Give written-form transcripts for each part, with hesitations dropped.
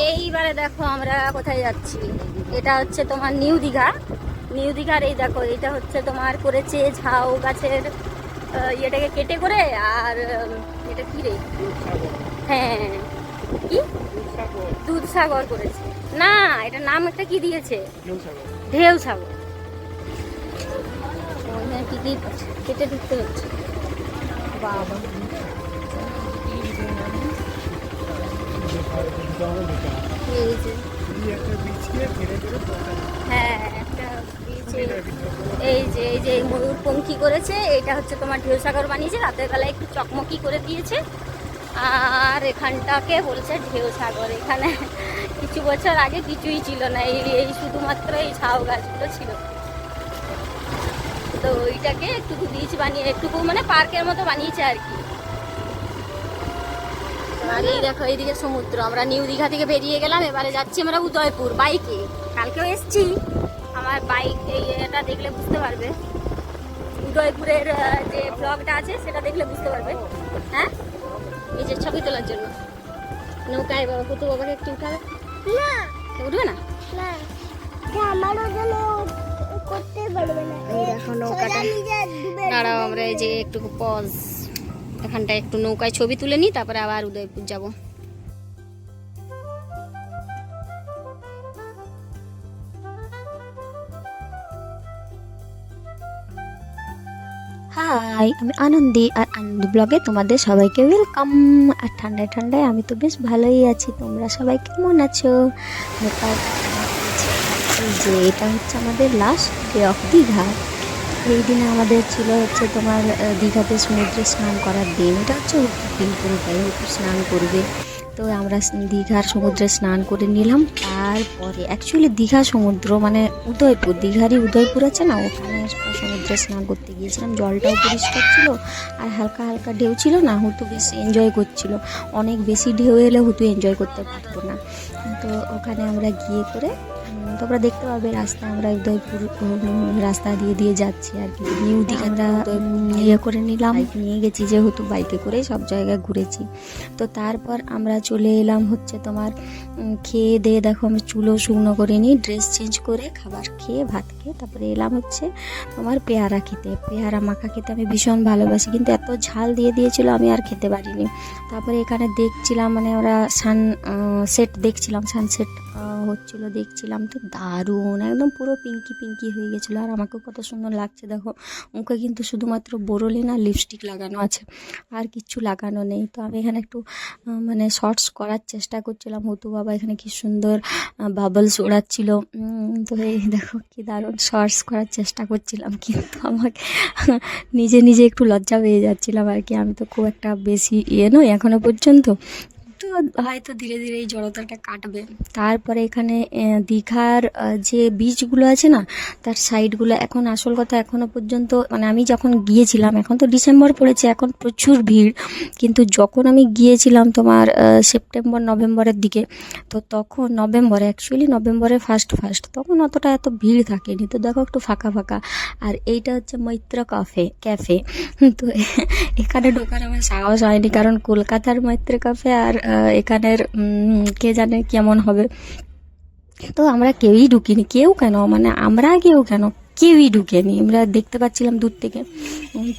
এইবারে দেখো আমরা কোথায় যাচ্ছি। এটা হচ্ছে তোমার নিউ দীঘা। নিউ দীঘার এই দেখো, এটা হচ্ছে তোমার করেছে ঝাউ গাছের ইয়েটাকে কেটে করে। আর এটা কি রে, হ্যাঁ কি দুধসাগর করেছে না, এটা নাম একটা কি দিয়েছে, ঢেউ সাগর। টিকিট কেটে ঢুকতে হচ্ছে। বাবা এই যে হ্যাঁ একটা এই যে ময়ূরপঙ্খী করেছে। এটা হচ্ছে তোমার ঢেউ সাগর বানিয়েছে, রাতের বেলায় একটু চকমকি করে দিয়েছে। আর এখানটাকে বলছে ঢেউ সাগর। এখানে কিছু বছর আগে কিছুই ছিল না, এই শুধুমাত্র এই ঝাউ গাছগুলো ছিল। তো ওইটাকে একটুকু বিচ বানিয়ে, একটুকু মানে পার্কের মতো বানিয়েছে আর কি। আর এই দেখো এইদিকে সমুদ্র। আমরা নিউ দীঘা থেকে বেরিয়ে গেলাম, এবারে যাচ্ছি আমরা উদয়পুর বাইকে। কালকেও এসছি, আমার বাইক এই এটা দেখলে বুঝতে পারবে। উদয়পুরের যে ব্লগটা আছে সেটা দেখলে বুঝতে পারবে। হ্যাঁ এই যে ছবি তোলার জন্য নৌকায় বাবা কুতু বাবাকে একটু উঠাবে না, উঠবে না আমারও জন্য করতে পারবে না। এই দেখো নৌকাটা দাঁড়াও, আমরা এই যে একটু পজ এখানটা একটু নৌকায় ছবি তুলে নিই, তারপরে আবার উদয়পুর যাব। হাই, আমি আনন্দী, আর আনন্দ ব্লগে তোমাদের সবাইকে ওয়েলকাম। আর ঠান্ডায় ঠান্ডায় আমি তো বেশ ভালোই আছি, তোমরা সবাই কেমন আছো? যে এটা হচ্ছে আমাদের লাস্ট ডে অফ দীঘা। এই দিনে আমাদের ছিল হচ্ছে তোমার দীঘাতে সমুদ্রে স্নান করার দিন। এটা হচ্ছে দিন পুরোটাই স্নান করবে। তো আমরা দীঘার সমুদ্রে স্নান করে নিলাম। তারপরে অ্যাকচুয়ালি দীঘা সমুদ্র মানে উদয়পুর, দীঘারই উদয়পুর আছে না, ওখানে সমুদ্রে স্নান করতে গিয়েছিলাম। জলটাও পরিষ্কার ছিল আর হালকা হালকা ঢেউ ছিল না, হুতু বেশ এনজয় করছিল। অনেক বেশি ঢেউ এলে হুতু এনজয় করতে পারতো না। তো ওখানে আমরা গিয়ে করে তোমরা দেখতে পাবে রাস্তা, আমরা উদয়পুর রাস্তা দিয়ে দিয়ে যাচ্ছি আর কি। নিউ দীঘা আমরা ইয়ে করে নিলাম, বাইক নিয়ে গেছি যেহেতু, বাইকে করেই সব জায়গায় ঘুরেছি। তো তারপর আমরা চলে এলাম হচ্ছে তোমার খেয়ে দিয়ে, দেখো আমি চুলো শুকনো করে নিই, ড্রেস চেঞ্জ করে খাবার খেয়ে ভাত খেয়ে তারপরে এলাম হচ্ছে তোমার পেয়ারা খেতে। পেয়ারা মাখা খেতে আমি ভীষণ ভালোবাসি, কিন্তু এত ঝাল দিয়ে দিয়েছিল আমি আর খেতে পারিনি। তারপরে এখানে দেখছিলাম মানে ওরা সানসেট দেখছিলাম, সানসেট হচ্ছিলো দেখছিলাম। তো দারুণ, একদম পুরো পিঙ্কি পিঙ্কি হয়ে গেছিলো। আর আমাকেও কত সুন্দর লাগছে দেখো। মুখে কিন্তু শুধুমাত্র বোরোলিন আর লিপস্টিক লাগানো আছে, আর কিচ্ছু লাগানো নেই। তো আমি এখানে একটু মানে শর্টস করার চেষ্টা করছিলাম। হতু বাবা এখানে কি সুন্দর বাবলস ওড়াচ্ছিল। তো এই দেখো কি দারুণ শর্টস করার চেষ্টা করছিলাম, কিন্তু আমাকে নিজে নিজে একটু লজ্জা পেয়ে যাচ্ছিলাম আর কি। আমি তো খুব একটা বেশি নই এখনো পর্যন্ত, তো হয়তো ধীরে ধীরে এই জড়তাটা কাটবে। তারপরে এখানে দীঘার যে বিচগুলো আছে না, তার সাইডগুলো এখন আসল কথা এখনও পর্যন্ত মানে আমি যখন গিয়েছিলাম, এখন তো ডিসেম্বর পড়েছে, এখন প্রচুর ভিড়। কিন্তু যখন আমি গিয়েছিলাম তোমার সেপ্টেম্বর নভেম্বরের দিকে, তো তখন নভেম্বরে অ্যাকচুয়ালি নভেম্বরে ফার্স্ট তখন অতটা এত ভিড় থাকেনি। তো দেখো একটু ফাঁকা ফাঁকা। আর এইটা হচ্ছে মৈত্র ক্যাফে। তো এখানে ঢোকার আমার সাহস হয়নি, কারণ কলকাতার মৈত্র ক্যাফে আর এখানের কে জানে কেমন হবে। তো আমরা কেউই ঢুকিনি, মানে আমরা কেউই ঢুকেনি। আমরা দেখতে পাচ্ছিলাম দূর থেকে।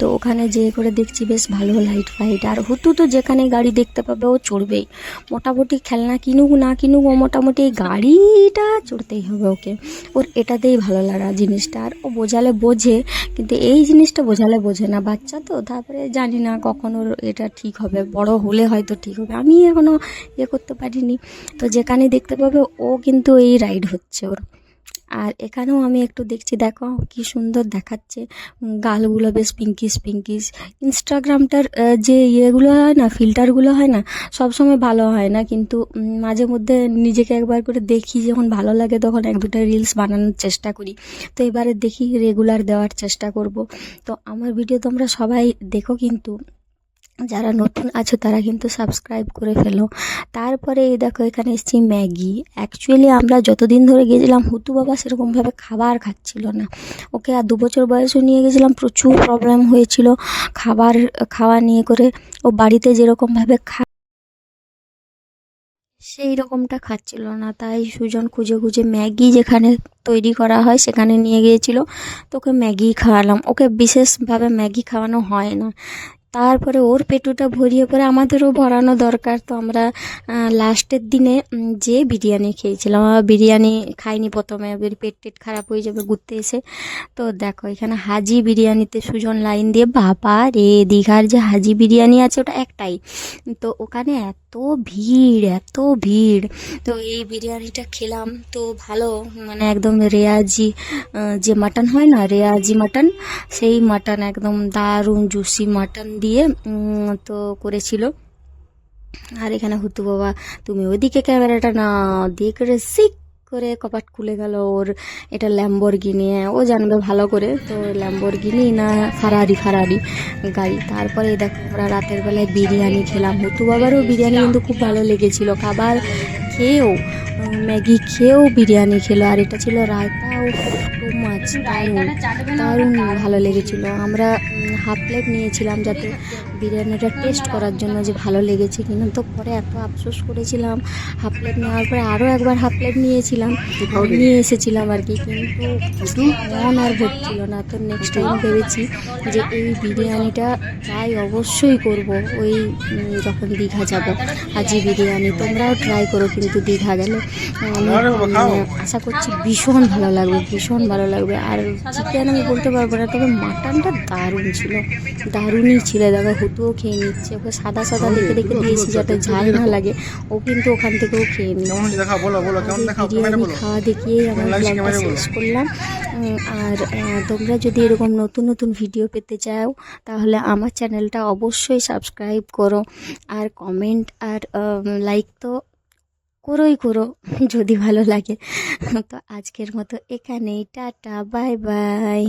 তো ওখানে যেয়ে করে দেখছি বেশ ভালো লাইট ফাইট। আর হুতু তো যেখানে গাড়ি দেখতে পাবে ও চড়বেই, মোটামুটি খেলনা কিনুক না কিনুক ও মোটামুটি এই গাড়িটা চড়তেই হবে ওকে। ওর এটাতেই ভালো লাগা জিনিসটা। আর ও বোঝালে বোঝে, কিন্তু এই জিনিসটা বোঝালে বোঝে না, বাচ্চা তো। তারপরে জানি না কখন ওর এটা ঠিক হবে, বড় হলে হয়তো ঠিক হবে, আমি এখনও করতে পারিনি। তো যেখানে দেখতে পাবে ও কিন্তু এই রাইড হচ্ছে ওর। আর এখানেও আমি একটু দেখছি, দেখো কি সুন্দর দেখাচ্ছে, গালগুলো বেশ পিঙ্কিশ। ইনস্টাগ্রামটার যে ইয়েগুলো হয় না, ফিল্টারগুলো হয় না, সব সময় ভালো হয় না, কিন্তু মাঝে মধ্যে নিজেকে একবার করে দেখি, যখন ভালো লাগে তখন এক দুটো রিলস বানানোর চেষ্টা করি। তো এবারে দেখি রেগুলার দেওয়ার চেষ্টা করব। তো আমার ভিডিও তোমরা সবাই দেখো, কিন্তু যারা নতুন আছো তারা কিন্তু সাবস্ক্রাইব করে ফেলো। তারপরে এই দেখো এখানে এসেছি ম্যাগি। অ্যাকচুয়ালি আমরা যতদিন ধরে গেছিলাম হুতু বাবা সেরকমভাবে খাবার খাচ্ছিল না। ওকে আর 2 বছর বয়সও নিয়ে গেছিলাম, প্রচুর প্রবলেম হয়েছিল খাওয়া নিয়ে করে। ও বাড়িতে যেরকমভাবে সেই রকমটা খাচ্ছিল না, তাই সুজন খুঁজে খুঁজে ম্যাগি যেখানে তৈরি করা হয় সেখানে নিয়ে গিয়েছিল। তো ওকে ম্যাগি খাওয়ালাম, ওকে বিশেষভাবে ম্যাগি খাওয়ানো হয় না। তারপরে ওর পেটুটা ভরিয়ে পরে আমাদেরও ভরানো দরকার, তো আমরা লাস্টের দিনে যে বিরিয়ানি খেয়েছিলাম। আমরা বিরিয়ানি খাইনি প্রথমে, এবার পেট টেট খারাপ হয়ে যাবে ঘুরতে এসে। তো দেখো এখানে হাজি বিরিয়ানিতে সুজন লাইন দিয়ে, বাবা রে, দীঘার যে হাজি বিরিয়ানি আছে ওটা একটাই, তো ওখানে এত ভিড় এত ভিড়। তো এই বিরিয়ানিটা খেলাম তো ভালো, মানে একদম রেয়াজি যে মাটন হয় না, রেয়াজি মাটন, সেই মাটন একদম দারুণ জুসি মাটন দিয়ে তো করেছিল। আর এখানে হুতু বাবা, তুমি ওদিকে ক্যামেরাটা না দিয়ে করে সিক করে কপাট খুলে গেল ওর। এটা ল্যাম্বরগিনি, ও জানবে ভালো করে, তো ল্যাম্বরগিনি না ফারারি গাড়ি। তারপরে দেখো আমরা রাতের বেলায় বিরিয়ানি খেলাম, হুতু বাবারও বিরিয়ানি কিন্তু খুব ভালো লেগেছিল। খাবার খেয়েও, ম্যাগি খেয়েও বিরিয়ানি খেলো। আর এটা ছিল রায়তা ও টু মাছ, দারুণ দারুণ ভালো লেগেছিলো। আমরা হাফ প্লেট নিয়েছিলাম যাতে বিরিয়ানিটা টেস্ট করার জন্য যে ভালো লেগেছে কিনা। তো পরে এত আফসোস করেছিলাম, হাফ প্লেট নেওয়ার পরে আরও একবার হাফ প্লেট নিয়ে এসেছিলাম আর কি, কিন্তু মন আর ভরছিল না। তো নেক্সট টাইম ভেবেছি যে এই বিরিয়ানিটা ট্রাই অবশ্যই করব ওই যখন দীঘা যাব, হাজি বিরিয়ানি। তোমরাও ট্রাই করো কিন্তু দীঘা গেলে, আমি আশা করছি ভীষণ ভালো লাগবে। আর চিকেন আমি বলতে পারবো না, তবে মাটনটা দারুণ ছিল, দারুণই ছিল। দেখো হুতুও খেয়ে নিচ্ছে, ওকে সাদা সাদা দেখে দিয়েছি যাতে ঝাল না লাগে, ও কিন্তু ওখান থেকেও খেয়ে নিচ্ছে। বিরিয়ানি খাওয়া দেখিয়েই আমার ব্লগটা শেষ করলাম। আর তোমরা যদি এরকম নতুন নতুন ভিডিও পেতে চাও তাহলে আমার চ্যানেলটা অবশ্যই সাবস্ক্রাইব করো, আর কমেন্ট আর লাইক তো করো যদি ভালো লাগে। তো আজকের মতো এখানেই, টাটা, বাই বাই।